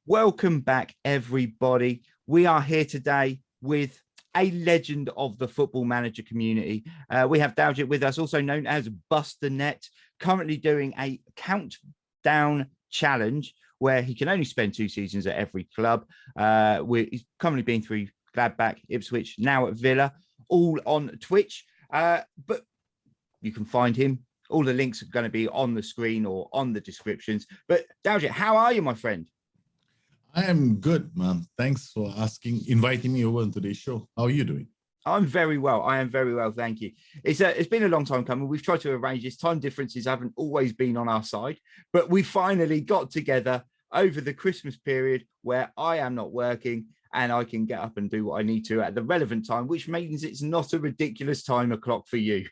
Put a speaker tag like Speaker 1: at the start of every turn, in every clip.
Speaker 1: Welcome back, everybody. We are here today with a legend of the football manager community. We have Daljit with us, also known as Bust the Net, currently doing a countdown challenge where he can only spend 2 seasons at every club. He's currently been through Gladbach, Ipswich, now at Villa, all on Twitch. But you can find him. All the links are going to be on the screen or on the descriptions. But Daljit, how are you, my friend?
Speaker 2: I am good, man. Thanks for inviting me over on today's show. How are you doing?
Speaker 1: I'm very well. I am very well, thank you. It's been a long time coming. We've tried to arrange this. Time differences haven't always been on our side, but we finally got together over the Christmas period where I am not working and I can get up and do what I need to at the relevant time, which means it's not a ridiculous time o'clock for you.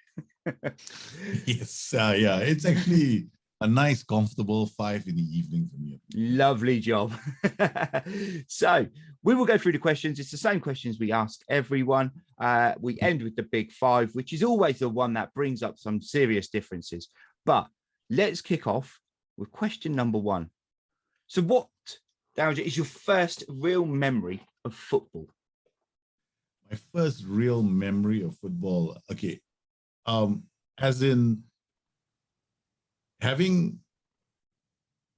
Speaker 2: Yes, yeah, it's actually a nice, comfortable 5 in the evening for me.
Speaker 1: Lovely job. So we will go through the questions. It's the same questions we ask everyone. We end with the big 5, which is always the one that brings up some serious differences. But let's kick off with question number 1. So what, Daljit, is your first real memory of football?
Speaker 2: My first real memory of football, okay, as in having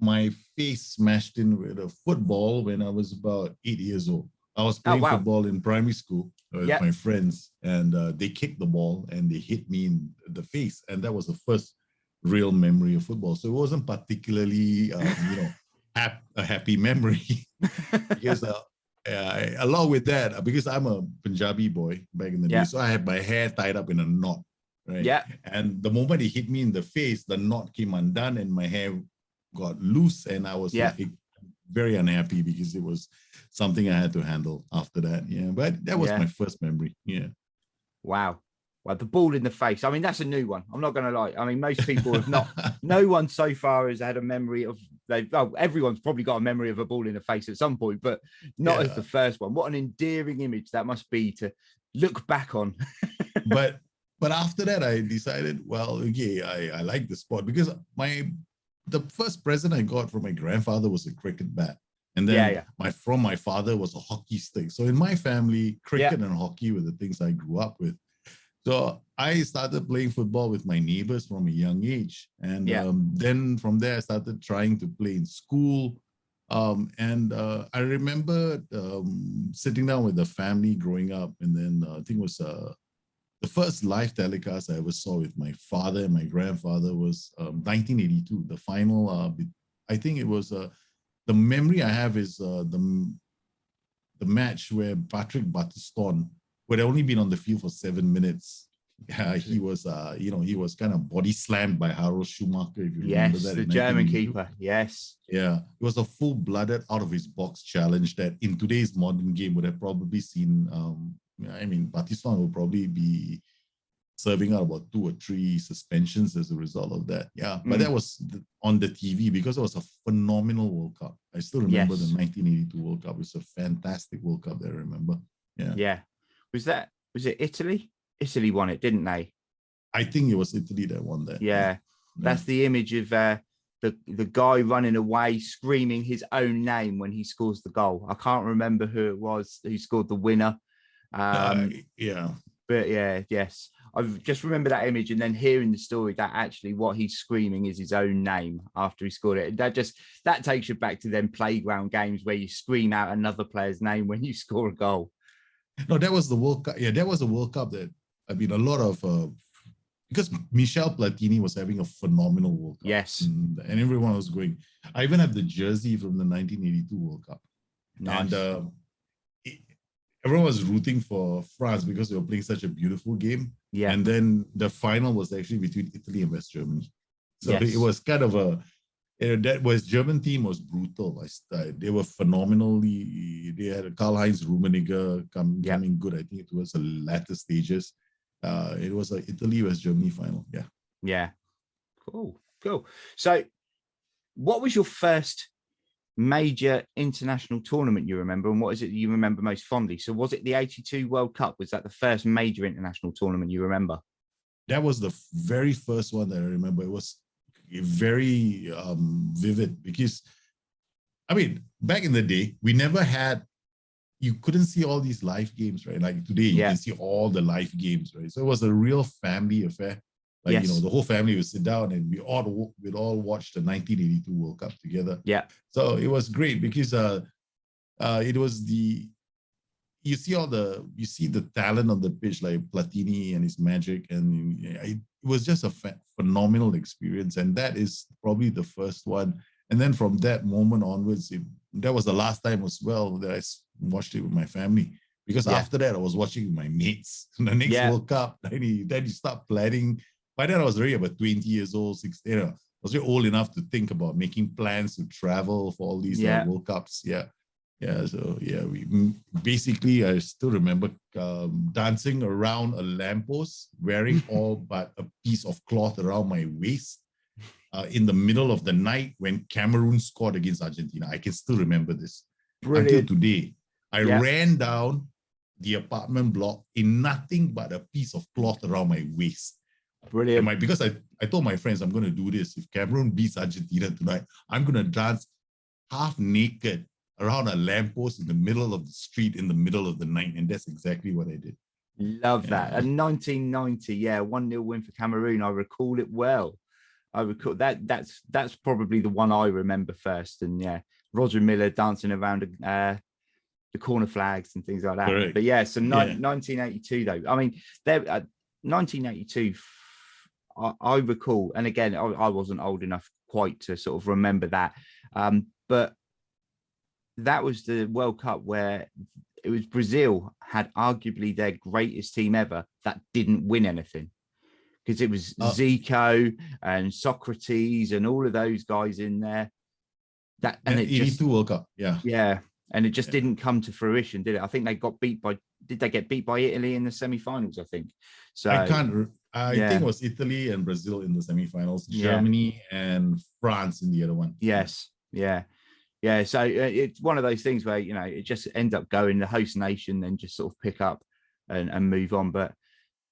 Speaker 2: my face smashed in with a football when I was about 8 years old. I was playing football in primary school with my friends, and they kicked the ball and they hit me in the face. And that was the first real memory of football. So it wasn't particularly, a happy memory. Because along with that, because I'm a Punjabi boy back in the day, so I had my hair tied up in a knot. Right.
Speaker 1: Yeah.
Speaker 2: And the moment he hit me in the face, the knot came undone and my hair got loose, and I was like very unhappy because it was something I had to handle after that. Yeah. But that was my first memory. Yeah.
Speaker 1: Wow. Well, the ball in the face. I mean, that's a new one. I'm not going to lie. I mean, most people have not. No one so far has had a memory of. Everyone's probably got a memory of a ball in the face at some point, but not as the first one. What an endearing image that must be to look back on.
Speaker 2: But after that, I decided, well, okay, I like the sport because the first present I got from my grandfather was a cricket bat. And then from my father was a hockey stick. So in my family, cricket and hockey were the things I grew up with. So I started playing football with my neighbors from a young age. And then from there, I started trying to play in school. I remember sitting down with the family growing up. And then I think it was the first live telecast I ever saw with my father and my grandfather was 1982, the final. I think it was the memory I have is the match where Patrick Battiston, who had only been on the field for 7 minutes, he was he was kind of body slammed by Harold Schumacher. If you remember that,
Speaker 1: the German keeper. Yes.
Speaker 2: Yeah, it was a full-blooded, out of his box challenge that in today's modern game would have probably seen. I mean, Battiston will probably be serving out about 2 or 3 suspensions as a result of that. Yeah, but that was on the TV because it was a phenomenal World Cup. I still remember the 1982 World Cup. It was a fantastic World Cup that I remember. Yeah.
Speaker 1: Yeah. Was it Italy? Italy won it, didn't they?
Speaker 2: I think it was Italy that won that.
Speaker 1: Yeah. That's the image of the guy running away, screaming his own name when he scores the goal. I can't remember who it was who scored the winner. But yes, I just remember that image and then hearing the story that actually what he's screaming is his own name after he scored it. That takes you back to them playground games where you scream out another player's name when you score a goal.
Speaker 2: No, that was the World Cup. Yeah, that was a World Cup that, I mean, a lot of because Michel Platini was having a phenomenal World Cup.
Speaker 1: Yes.
Speaker 2: And everyone was going. I even have the jersey from the 1982 World Cup.
Speaker 1: Nice.
Speaker 2: And everyone was rooting for France because they were playing such a beautiful game.
Speaker 1: Yeah.
Speaker 2: And then the final was actually between Italy and West Germany. So it was kind of That was German team was brutal. They were phenomenally. They had Karl-Heinz Rummenigge coming good. I think it was the latter stages. It was like Italy West Germany final. Yeah.
Speaker 1: Yeah. Cool. So, what was your first major international tournament you remember, and what is it you remember most fondly? So, was it the '82 World Cup? Was that the first major international tournament you remember?
Speaker 2: That was the very first one that I remember. It was very vivid because, I mean, back in the day, we never had, you couldn't see all these live games, right? Like today, you can see all the live games, right? So it was a real family affair. Like, the whole family would sit down and we'd all watch the 1982 World Cup together.
Speaker 1: Yeah.
Speaker 2: So it was great because it was you see the talent on the pitch, like Platini and his magic, and it was just a phenomenal experience. And that is probably the first one. And then from that moment onwards, that was the last time as well that I watched it with my family. Because after that, I was watching with my mates. The next World Cup, then you start planning. By then, I was already about 20 years old, 16. I was really old enough to think about making plans to travel for all these World Cups. So I still remember dancing around a lamppost, wearing all but a piece of cloth around my waist in the middle of the night when Cameroon scored against Argentina. I can still remember this. Brilliant. Until today. I ran down the apartment block in nothing but a piece of cloth around my waist.
Speaker 1: Brilliant.
Speaker 2: Because I told my friends, I'm going to do this. If Cameroon beats Argentina tonight, I'm going to dance half naked around a lamppost in the middle of the street in the middle of the night. And that's exactly what I did.
Speaker 1: Love that. And 1990, 1-0 win for Cameroon. I recall it well. I recall that's probably the one I remember first. And Roger Miller dancing around the corner flags and things like that. Correct. But 1982 though. I mean, 1982. I recall, and again, I wasn't old enough quite to sort of remember that, but that was the World Cup where it was Brazil had arguably their greatest team ever that didn't win anything, because it was Zico and Socrates and all of those guys in there. That and it
Speaker 2: 82
Speaker 1: just
Speaker 2: World Cup,
Speaker 1: and it just didn't come to fruition, did it? I think they got beat by. Did they get beat by Italy in the semi-finals? I think. So
Speaker 2: I can't. I think it was Italy and Brazil in the semi-finals, Germany and France in the other one.
Speaker 1: Yes, yeah. So it's one of those things where it just ends up going the host nation, then just sort of pick up and move on. But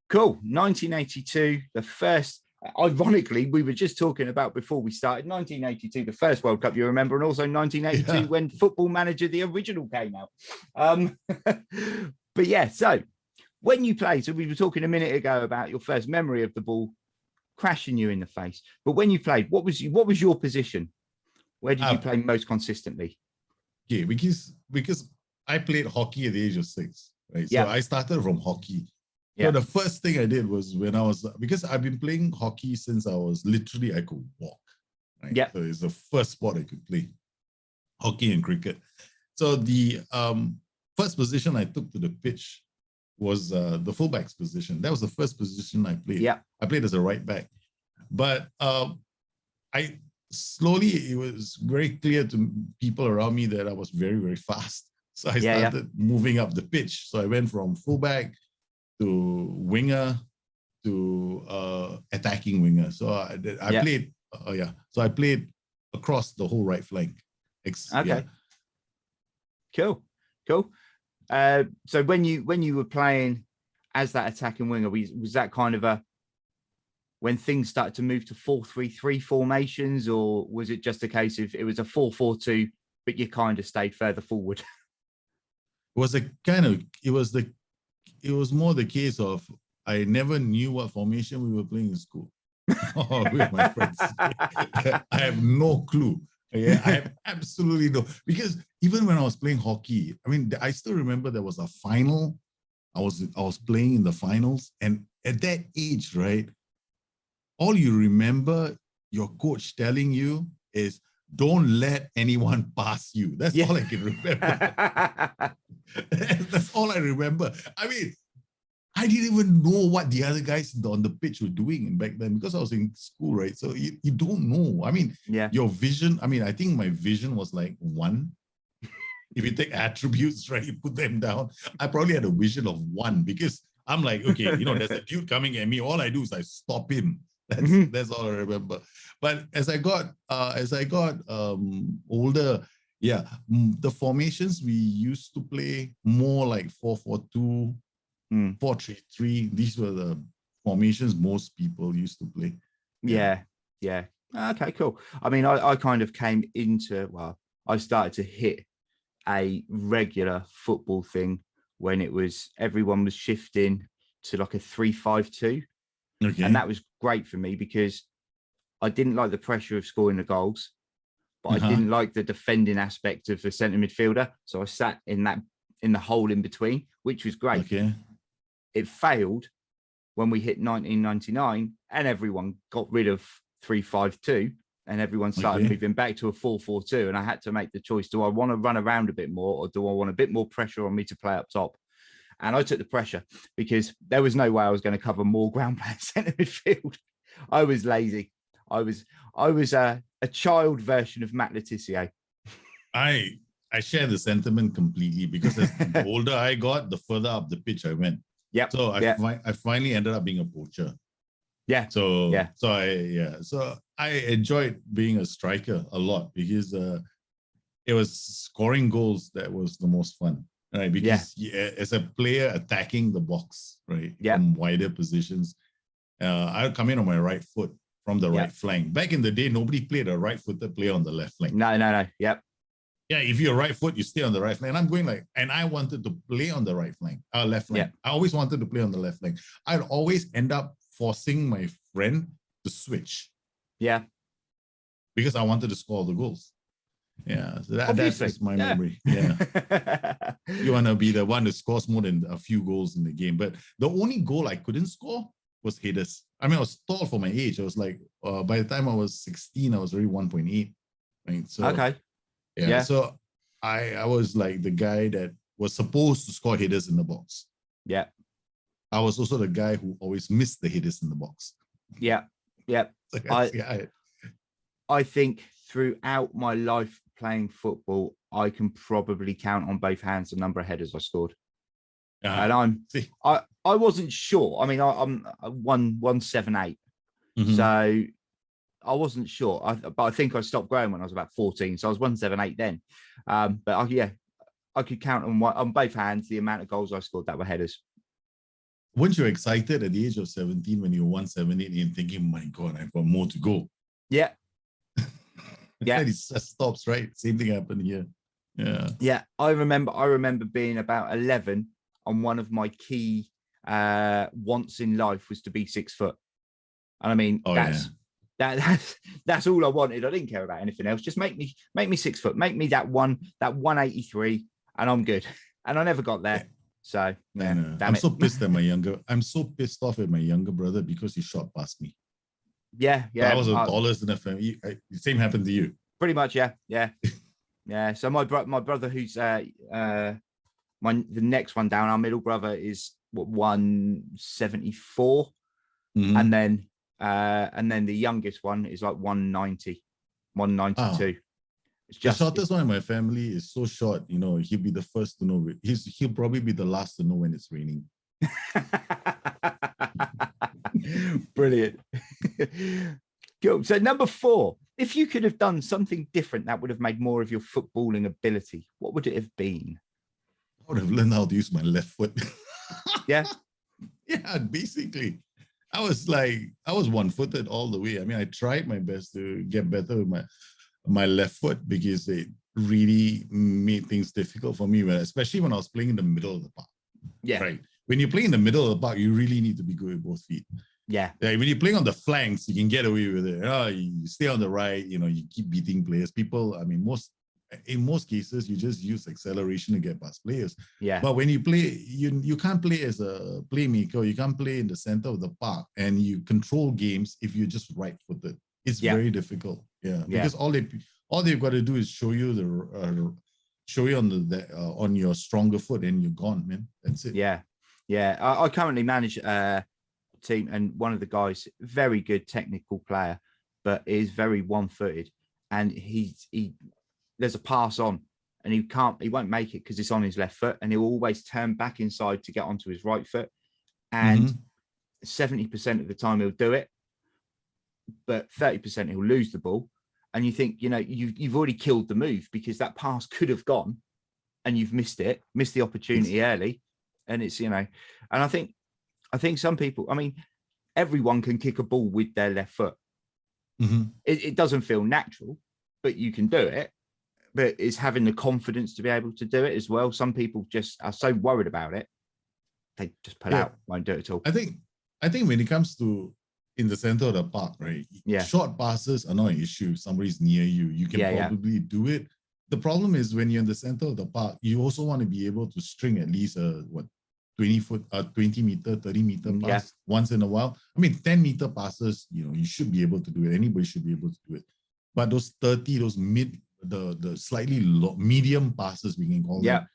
Speaker 1: cool, 1982, the first. Ironically, we were just talking about before we started 1982, the first World Cup you remember, and also 1982 when Football Manager the original came out. But so when you played, so we were talking a minute ago about your first memory of the ball crashing you in the face. But when you played, what was your position? Where did you play most consistently?
Speaker 2: Yeah, because I played hockey at the age of 6, right? So I started from hockey. So the first thing I did was because I've been playing hockey since I could walk. Right? Yeah. So it's the first sport I could play, hockey and cricket. So the first position I took to the pitch was the fullback's position. That was the first position I played. Yeah. I played as a right back. But it was very clear to people around me that I was very, very fast. So I started moving up the pitch. So I went from fullback to winger to attacking winger. So I played. So I played across the whole right flank.
Speaker 1: Okay. Cool. So when you were playing as that attacking winger, was that kind of when things started to move to 4-3-3 formations, or was it just a case of it was a 4-4-2, but you kind of stayed further forward?
Speaker 2: It was more the case of I never knew what formation we were playing in school with my friends. I have no clue. I have absolutely no, because even when I was playing hockey, I mean, I still remember there was a final. I was playing in the finals, and at that age, right, all you remember your coach telling you is, don't let anyone pass you. That's all I can remember. That's all I remember. I mean, I didn't even know what the other guys on the pitch were doing back then because I was in school, right? So you don't know. I mean, your vision, I mean, I think my vision was like 1. If you take attributes, right, you put them down. I probably had a vision of 1 because I'm like, okay, there's a dude coming at me. All I do is I stop him. That's all I remember. But as I got older, the formations we used to play more like 4-4-2, 4-3-3. These were the formations most people used to play.
Speaker 1: Yeah. Okay, cool. I mean, I kind of came into, I started to hit a regular football thing when everyone was shifting to like a 3-5-2.
Speaker 2: Okay.
Speaker 1: And that was great for me because I didn't like the pressure of scoring the goals, but I didn't like the defending aspect of the centre midfielder. So I sat in the hole in between, which was great.
Speaker 2: Okay.
Speaker 1: It failed when we hit 1999 and everyone got rid of 3-5-2 and everyone started moving back to a 4-4-2. And I had to make the choice. Do I want to run around a bit more or do I want a bit more pressure on me to play up top? And I took the pressure because there was no way I was going to cover more ground playing centre midfield. I was lazy. I was a child version of Matt Letizia.
Speaker 2: I share the sentiment completely because as the older I got, the further up the pitch I went.
Speaker 1: Yep.
Speaker 2: So I finally ended up being a poacher.
Speaker 1: Yeah.
Speaker 2: So I enjoyed being a striker a lot because it was scoring goals that was the most fun. Right, because as a player attacking the box, right, from wider positions, I'll come in on my right foot from the right flank. Back in the day, nobody played a right-footed player on the left flank.
Speaker 1: No. Yep.
Speaker 2: Yeah, if you're right foot, you stay on the right flank. And I'm going and I wanted to play on the right flank, left flank. Yeah. I always wanted to play on the left flank. I'd always end up forcing my friend to switch.
Speaker 1: Yeah.
Speaker 2: Because I wanted to score the goals. Yeah, so that's just my memory. Yeah. You want to be the one that scores more than a few goals in the game. But the only goal I couldn't score was headers. I mean, I was tall for my age. I was like, by the time I was 16, I was already 1.8. Right. So, so I was like the guy that was supposed to score headers in the box.
Speaker 1: Yeah.
Speaker 2: I was also the guy who always missed the headers in the box.
Speaker 1: Yeah. Yeah. I think throughout my life playing football, I can probably count on both hands the number of headers I scored. And I wasn't sure. I mean, I'm 178. So I wasn't sure. But I think I stopped growing when I was about 14. So I was 178 then. But I could count on both hands the amount of goals I scored that were headers.
Speaker 2: Weren't you excited at the age of 17 when you were 178 and thinking, my God, I've got more to go?
Speaker 1: Yeah. Yeah,
Speaker 2: it just stops, right? Same thing happened here.
Speaker 1: Yeah. I remember being about 11, and one of my key wants in life was to be 6 foot. And I mean, that's all I wanted. I didn't care about anything else. Just make me 6 foot. Make me that 183, and I'm good. And I never got there. So
Speaker 2: I'm so pissed at I'm so pissed off at my younger brother because he shot past me.
Speaker 1: Yeah.
Speaker 2: I was the tallest in the family. The same happened to you.
Speaker 1: Pretty much, yeah. So my brother, who's the next one down, our middle brother is 174, and then the youngest one is like 190, 192. It's just
Speaker 2: the shortest one in my family is so short. He'll be the first to know. He'll probably be the last to know when it's raining.
Speaker 1: Brilliant. Cool. So number 4, if you could have done something different that would have made more of your footballing ability, what would it have been?
Speaker 2: I would have learned how to use my left foot.
Speaker 1: Yeah,
Speaker 2: basically. I was one-footed all the way. I mean, I tried my best to get better with my left foot because it really made things difficult for me, especially when I was playing in the middle of the park.
Speaker 1: Yeah.
Speaker 2: Right. When you play in the middle of the park, you really need to be good with both feet.
Speaker 1: Yeah.
Speaker 2: When you're playing on the flanks, you can get away with it. You stay on the right, you keep beating players. People, I mean, in most cases, you just use acceleration to get past players.
Speaker 1: Yeah.
Speaker 2: But when you play, you can't play as a playmaker. You can't play in the center of the park, and you control games if you're just right-footed. It's very difficult. Yeah. Because all they've got to do is show you on your stronger foot, and you're gone, man. That's it.
Speaker 1: Yeah. Yeah, I currently manage a team, and one of the guys, very good technical player, but is very one-footed, and he there's a pass on, and he won't make it because it's on his left foot, and he'll always turn back inside to get onto his right foot, and 70% of the time he'll do it, but 30% he'll lose the ball, and you think, you've already killed the move because that pass could have gone, and you've missed the opportunity early, and it's and I think some people, everyone can kick a ball with their left foot. It doesn't feel natural, but you can do it. But it's having the confidence to be able to do it as well. Some people just are so worried about it, they just pull out, won't do it at all.
Speaker 2: I think when it comes to in the center of the park, right?
Speaker 1: Yeah.
Speaker 2: Short passes are not an issue. If somebody's near you, you can probably do it. The problem is when you're in the center of the park, you also want to be able to string at least a 20 meter, 30 meter pass once in a while. 10-meter passes, you should be able to do it. Anybody should be able to do it. But those 30, those the slightly medium passes, we can call them.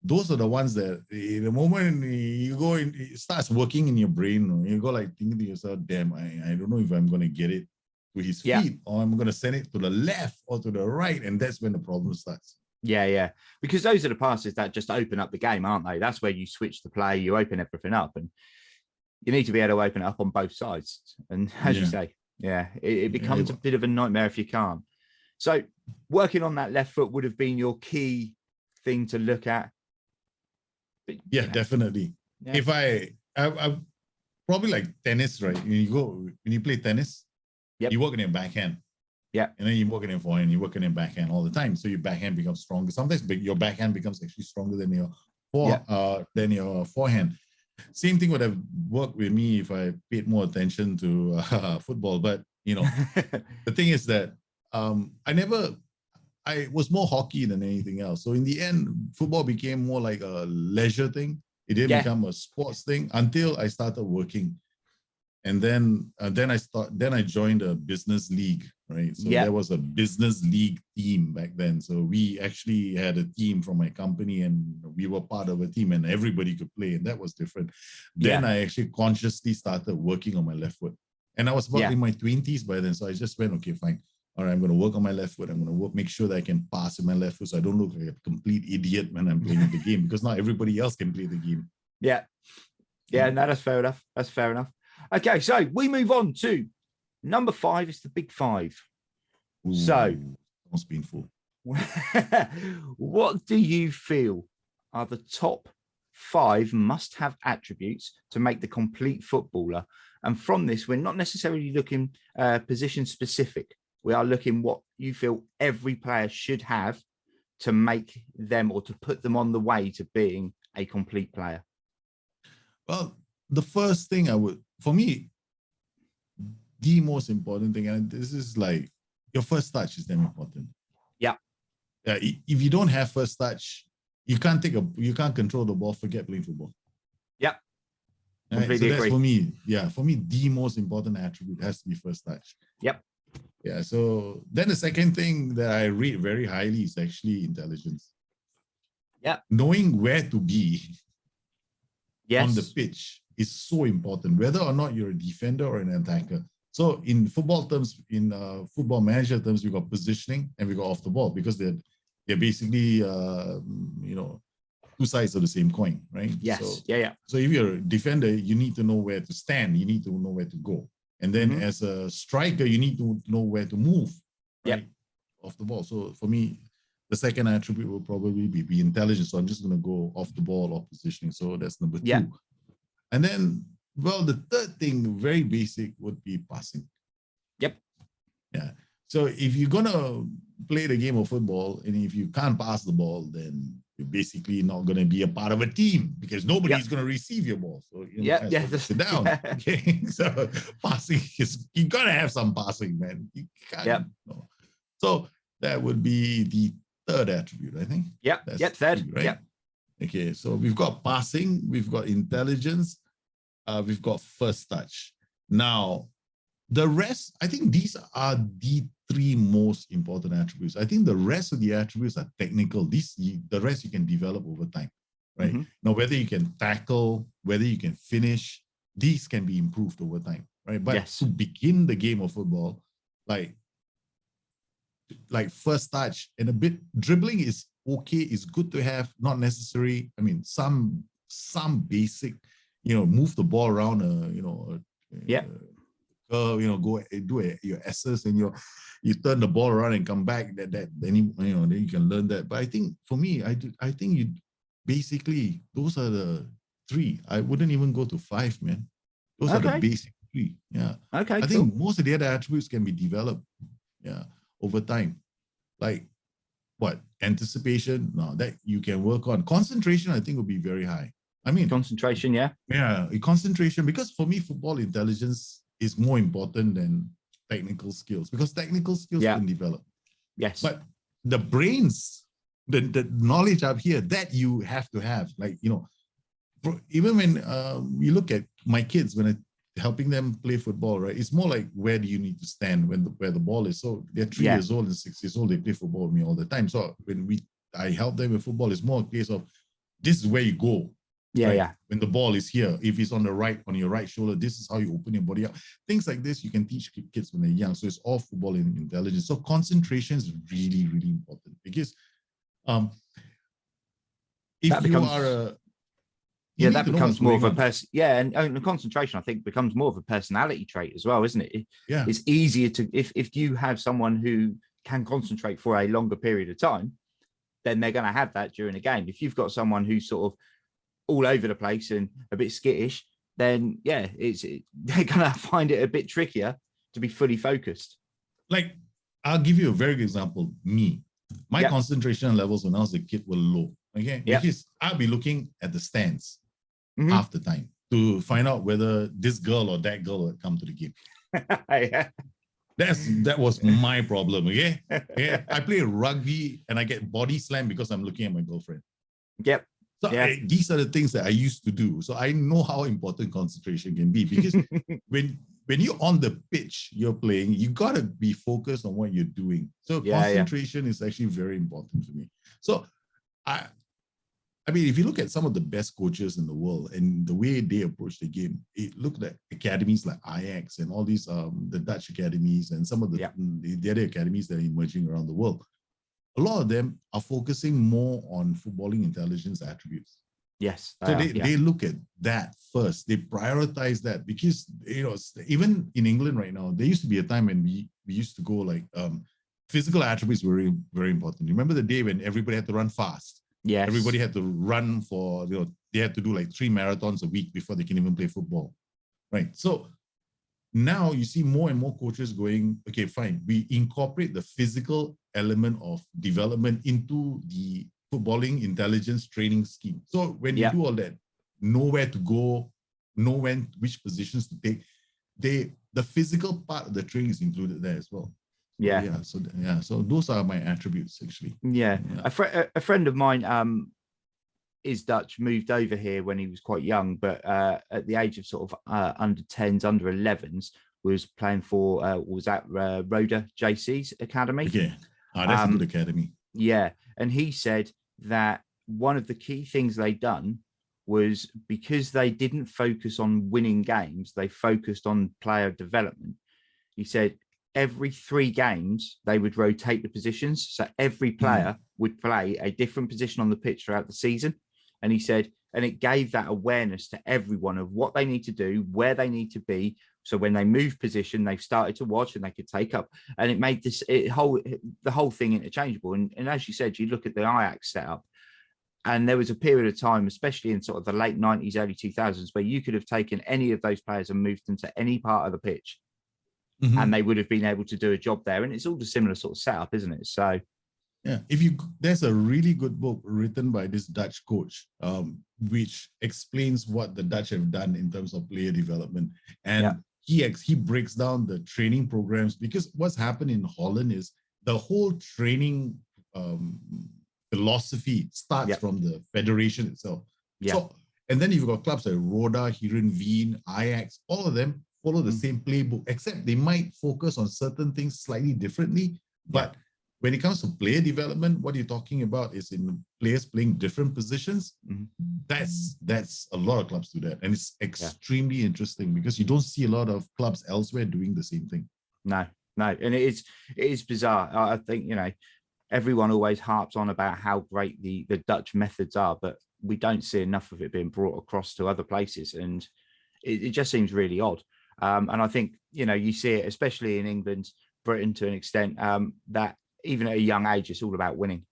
Speaker 2: Those are the ones that the moment you go in, it starts working in your brain. You go like thinking to yourself, damn, I don't know if I'm going to get it to his feet, or I'm going to send it to the left or to the right. And that's when the problem starts.
Speaker 1: Yeah. Because those are the passes that just open up the game, aren't they? That's where you switch the play, you open everything up, and you need to be able to open it up on both sides. And as you say, it becomes a bit of a nightmare if you can't. So working on that left foot would have been your key thing to look at. But,
Speaker 2: definitely. If I probably like tennis, right? When you play tennis, you work in your backhand. And then you work in your forehand, you work in your backhand all the time. So your backhand becomes stronger. Sometimes your backhand becomes actually stronger than your forehand. Same thing would have worked with me if I paid more attention to football. But the thing is that I was more hockey than anything else. So in the end, football became more like a leisure thing. It didn't become a sports thing until I started working. And then I joined a business league, right? So there was a business league team back then. So we actually had a team from my company, and we were part of a team, and everybody could play, and that was different. Then I actually consciously started working on my left foot, and I was about in my 20s by then. So I just went, okay, fine. All right, I'm going to work on my left foot. I'm going to make sure that I can pass with my left foot, so I don't look like a complete idiot when I'm playing the game, because not everybody else can play the game.
Speaker 1: No, that's fair enough. That's fair enough. Okay, so we move on to number 5. It's the big 5.
Speaker 2: Ooh, so, almost painful.
Speaker 1: What do you feel are the top 5 must-have attributes to make the complete footballer? And from this, we're not necessarily looking position specific. We are looking what you feel every player should have to make them, or to put them on the way to being a complete player.
Speaker 2: Well, the first thing for me, the most important thing, and this is like your first touch is damn important. If you don't have first touch, you can't control the ball. Forget playing football.
Speaker 1: Completely
Speaker 2: that's
Speaker 1: agree.
Speaker 2: for me. For me, the most important attribute has to be first touch. So then the second thing that I rate very highly is actually intelligence. Knowing where to be on the pitch is so important, whether or not you're a defender or an attacker. So in football terms, in football manager terms, we got positioning and we got off the ball, because they're basically two sides of the same coin, right? So if you're a defender, you need to know where to stand, you need to know where to go. And then as a striker, you need to know where to move off the ball. So for me, the second attribute will probably be intelligence. So I'm just going to go off the ball or positioning. So that's number 2. And then, well, the third thing, very basic, would be passing. So if you're going to play the game of football, and if you can't pass the ball, then you're basically not going to be a part of a team, because nobody's going to receive your ball. So sit down. Okay, so passing you got to have some passing, man. You can't. So that would be the third attribute, I think.
Speaker 1: Third.
Speaker 2: Right? Okay, so we've got passing, we've got intelligence, we've got first touch. Now, the rest, I think these are the 3 most important attributes. I think the rest of the attributes are technical. The rest you can develop over time. right? Now, whether you can tackle, whether you can finish, these can be improved over time, right? But to begin the game of football, like first touch and a bit dribbling is okay, is good to have, not necessary. I mean, some basic, move the ball around, go do your S's and you turn the ball around and come back. Then you can learn that. But I think for me, I think you basically those are the 3. I wouldn't even go to 5, man. Those are the basic 3. Yeah.
Speaker 1: Okay.
Speaker 2: I think most of the other attributes can be developed. Yeah. Over time, like what anticipation? No, that you can work on. Concentration, I think, will be very high. I mean,
Speaker 1: concentration,
Speaker 2: concentration. Because for me, football intelligence is more important than technical skills, because technical skills can develop.
Speaker 1: Yes,
Speaker 2: but the brains, the knowledge up here, that you have to have. Like even when you look at my kids when I helping them play football, right? It's more like, where do you need to stand where the ball is? So they're 3 years old and 6 years old. They play football with me all the time. So when I help them with football, it's more a case of, this is where you go. When the ball is here, if it's on your right shoulder, this is how you open your body up. Things like this you can teach kids when they're young. So it's all football intelligence. So concentration is really, really important, because if you are a
Speaker 1: that becomes more of a person. Yeah, and the concentration, I think, becomes more of a personality trait as well, isn't it? It's easier to if you have someone who can concentrate for a longer period of time, then they're going to have that during a game. If you've got someone who's sort of all over the place and a bit skittish, then they're going to find it a bit trickier to be fully focused.
Speaker 2: Like, I'll give you a very good example. My concentration levels when I was a kid were low. Okay, because I'll be looking at the stands half the time to find out whether this girl or that girl would come to the game. That was my problem. Okay, I play rugby and I get body slammed because I'm looking at my girlfriend. So these are the things that I used to do. So I know how important concentration can be, because when you're on the pitch, you're playing, you got to be focused on what you're doing. So concentration is actually very important for me. So I mean, if you look at some of the best coaches in the world and the way they approach the game, it looked at academies like Ajax and all these, the Dutch academies and some of the other academies that are emerging around the world. A lot of them are focusing more on footballing intelligence attributes.
Speaker 1: Yes.
Speaker 2: So they look at that first. They prioritize that, because, even in England right now, there used to be a time when we used to go like, physical attributes were very, very important. Remember the day when everybody had to run fast?
Speaker 1: Yes.
Speaker 2: Everybody had to run for, they had to do like 3 marathons a week before they can even play football. Right. So now you see more and more coaches going, okay, fine, we incorporate the physical element of development into the footballing intelligence training scheme. So when you do all that, know where to go, know which positions to take, the physical part of the training is included there as well. So those are my attributes, actually.
Speaker 1: A friend of mine is Dutch, moved over here when he was quite young, but at the age of sort of under 10s, under 11s, was playing for Roda JC's academy.
Speaker 2: That's a good academy.
Speaker 1: And he said that one of the key things they'd done was, because they didn't focus on winning games, they focused on player development. He said every 3 games they would rotate the positions, so every player would play a different position on the pitch throughout the season. And he said, and it gave that awareness to everyone of what they need to do, where they need to be. So when they move position, they've started to watch and they could take up, and it made the whole thing interchangeable. And as you said, you look at the Ajax setup, and there was a period of time, especially in sort of the late 90s, early 2000s, where you could have taken any of those players and moved them to any part of the pitch, and they would have been able to do a job there. And it's all a similar sort of setup, isn't it? So
Speaker 2: there's a really good book written by this Dutch coach, which explains what the Dutch have done in terms of player development. And he breaks down the training programs, because what's happened in Holland is the whole training philosophy starts from the federation itself. So, and then you've got clubs like Roda, Heerenveen, Ajax, all of them follow the same playbook, except they might focus on certain things slightly differently, but when it comes to player development, what you're talking about is in players playing different positions.
Speaker 1: Mm-hmm.
Speaker 2: That's a lot of clubs do that, and it's extremely interesting because you don't see a lot of clubs elsewhere doing the same thing.
Speaker 1: No, and it is bizarre. I think, you know, everyone always harps on about how great the Dutch methods are, but we don't see enough of it being brought across to other places, and it just seems really odd. And I think, you know, you see it especially in England, Britain to an extent, that even at a young age, it's all about winning.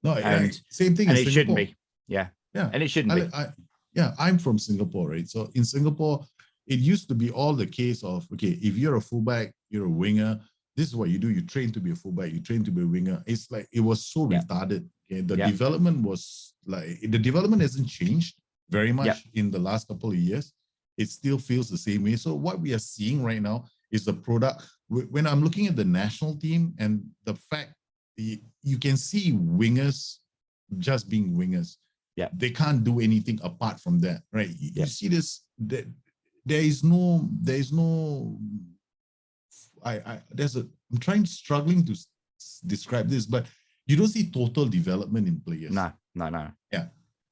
Speaker 2: No, and same thing.
Speaker 1: And
Speaker 2: in
Speaker 1: it
Speaker 2: Singapore.
Speaker 1: shouldn't be. Yeah. And it shouldn't be.
Speaker 2: I'm from Singapore, right? So in Singapore, it used to be all the case of, okay, if you're a fullback, you're a winger, this is what you do. You train to be a fullback, you train to be a winger. It's like, it was so retarded. Okay? The development was like, the development hasn't changed very much in the last couple of years. It still feels the same way. So what we are seeing right now is the product. When I'm looking at the national team and the fact you can see wingers just being wingers.
Speaker 1: Yeah,
Speaker 2: they can't do anything apart from that, right? You see this. There is no. I'm struggling to describe this, but you don't see total development in players.
Speaker 1: No.
Speaker 2: Yeah,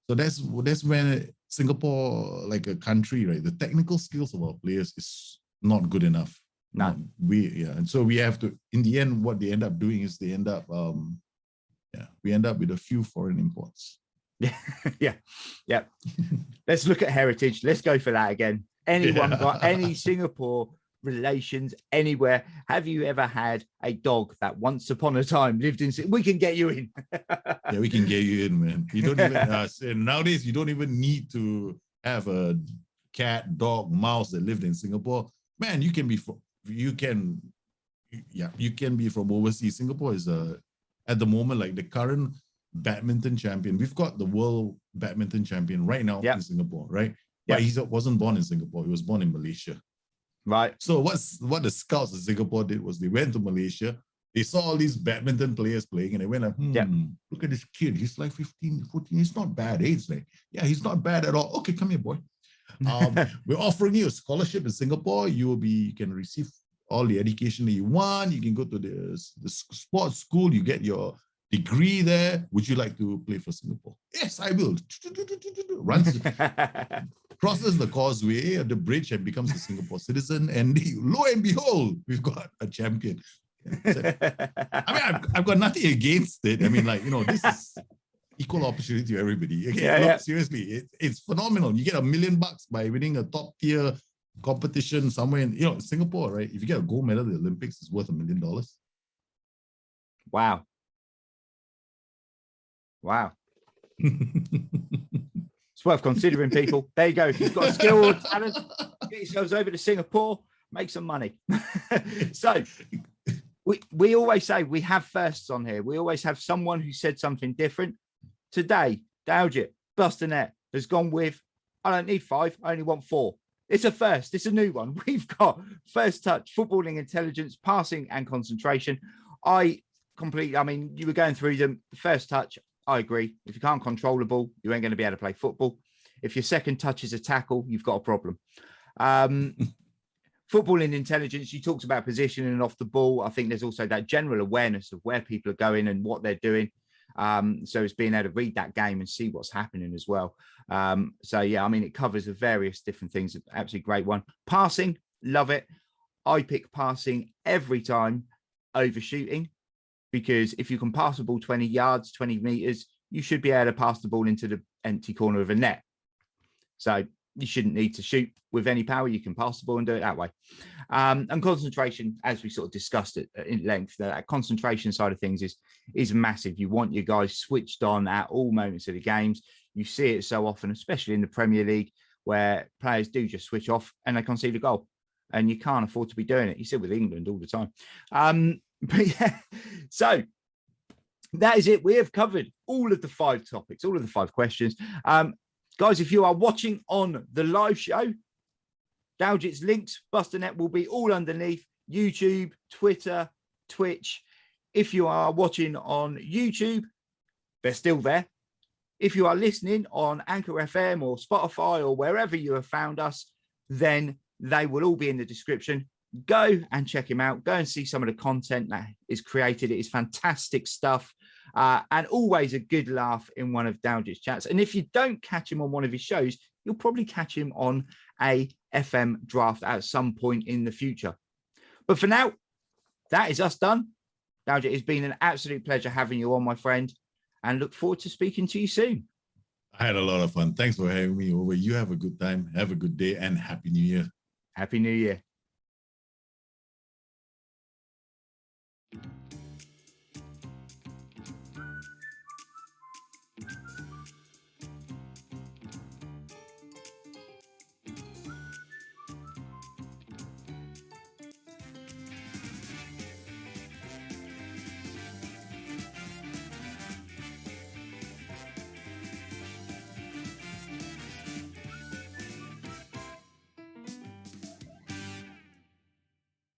Speaker 2: so that's when Singapore, like a country, right? The technical skills of our players is not good enough.
Speaker 1: No,
Speaker 2: and so we have to. In the end, what they end up doing is they end up, we end up with a few foreign imports.
Speaker 1: Yeah. Let's look at heritage. Let's go for that again. Anyone got any Singapore relations anywhere? Have you ever had a dog that once upon a time lived in? We can get you in.
Speaker 2: Yeah, we can get you in, man. You don't even nowadays. You don't even need to have a cat, dog, mouse that lived in Singapore. Man, you can be from overseas. Singapore is at the moment, like the current badminton champion. We've got the world badminton champion right now in Singapore, right? But he wasn't born in Singapore. He was born in Malaysia.
Speaker 1: Right.
Speaker 2: So what the scouts in Singapore did was they went to Malaysia. They saw all these badminton players playing, and they went like, look at this kid. He's like 15, 14. He's not bad. He's like, he's not bad at all. Okay, come here, boy. We're offering you a scholarship in Singapore. You can receive all the education that you want. You can go to the sports school. You get your degree there. Would you like to play for Singapore? Yes, I will. Runs, crosses the causeway at the bridge and becomes a Singapore citizen. And lo and behold, we've got a champion. So, I mean, I've got nothing against it. I mean, like, this is equal opportunity to everybody. Okay, seriously, it's phenomenal. You get $1 million by winning a top tier competition somewhere in Singapore, right? If you get a gold medal at the Olympics, it's worth $1 million.
Speaker 1: Wow. It's worth considering, people. There you go. If you've got a skill or talent, get yourselves over to Singapore, make some money. So we always say we have firsts on here. We always have someone who said something different. Today, Daljit, Busternet has gone with, I don't need 5, I only want 4. It's a first. It's a new one. We've got first touch, footballing intelligence, passing and concentration. You were going through them. First touch, I agree. If you can't control the ball, you ain't going to be able to play football. If your second touch is a tackle, you've got a problem. Footballing intelligence, you talked about positioning off the ball. I think there's also that general awareness of where people are going and what they're doing. So it's being able to read that game and see what's happening as well. It covers various different things. Absolutely great one. Passing, love it. I pick passing every time over shooting, because if you can pass the ball 20 yards, 20 meters, you should be able to pass the ball into the empty corner of a net. So you shouldn't need to shoot with any power. You can pass the ball and do it that way. And concentration, as we sort of discussed it in length, that concentration side of things is massive. You want your guys switched on at all moments of the games. You see it so often, especially in the Premier League, where players do just switch off and they concede a goal. And you can't afford to be doing it. You see it with England all the time. So that is it. We have covered all of the 5 topics, all of the 5 questions. Guys, if you are watching on the live show, Daljit's links, Busternet will be all underneath: YouTube, Twitter, Twitch. If you are watching on YouTube, they're still there. If you are listening on Anchor FM or Spotify or wherever you have found us, then they will all be in the description. go and check him out. Go and see some of the content that is created. It is fantastic stuff. And always a good laugh in one of Daljit's chats. And if you don't catch him on one of his shows, you'll probably catch him on a FM draft at some point in the future. But for now, that is us done. Daljit, it's been an absolute pleasure having you on, my friend, and look forward to speaking to you soon.
Speaker 2: I had a lot of fun. Thanks for having me over. You have a good time. Have a good day and Happy New Year.
Speaker 1: Happy New Year.